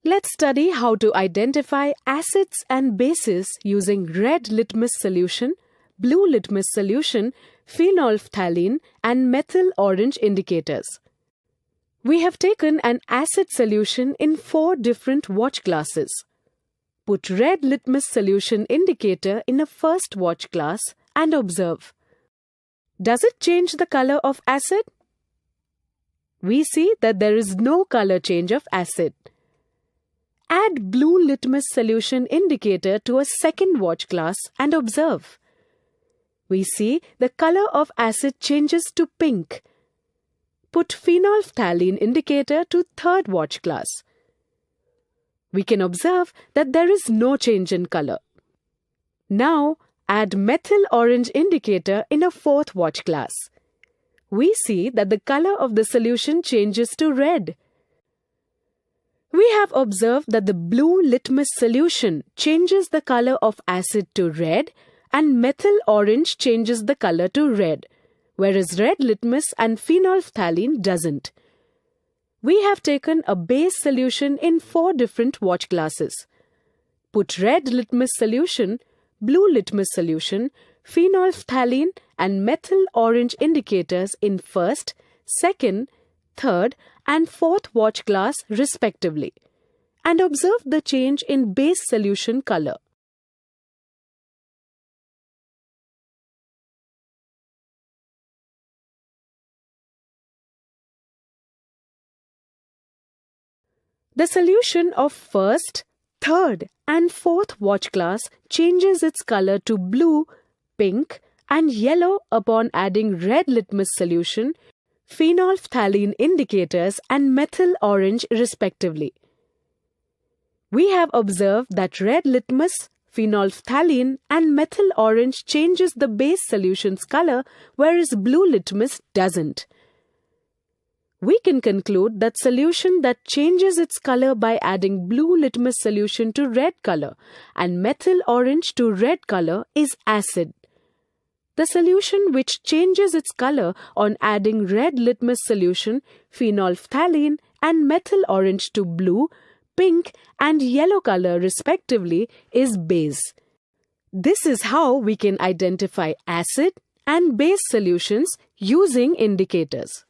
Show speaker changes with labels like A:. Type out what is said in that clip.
A: Let's study how to identify acids and bases using red litmus solution, blue litmus solution, phenolphthalein, and methyl orange indicators. We have taken an acid solution in 4 different watch glasses. Put red litmus solution indicator in a first watch glass and observe. Does it change the color of acid? We see that there is no color change of acid. Add blue litmus solution indicator to a second watch glass and observe. We see the color of acid changes to pink. Put phenolphthalein indicator to third watch glass. We can observe that there is no change in color. Now, add methyl orange indicator in a fourth watch glass. We see that the color of the solution changes to red. We have observed that the blue litmus solution changes the color of acid to red and methyl orange changes the color to red, whereas red litmus and phenolphthalein doesn't. We have taken a base solution in 4 different watch glasses. Put red litmus solution, blue litmus solution, phenolphthalein and methyl orange indicators in first, second, third and fourth watch glass respectively, and observe the change in base solution color. The solution of first, third and fourth watch glass changes its color to blue, pink and yellow upon adding red litmus solution, phenolphthalein indicators and methyl orange respectively. We have observed that red litmus, phenolphthalein and methyl orange changes the base solution's color, whereas blue litmus doesn't. We can conclude that solution that changes its color by adding blue litmus solution to red color and methyl orange to red color is acid. The solution which changes its color on adding red litmus solution, phenolphthalein and methyl orange to blue, pink and yellow color respectively is base. This is how we can identify acid and base solutions using indicators.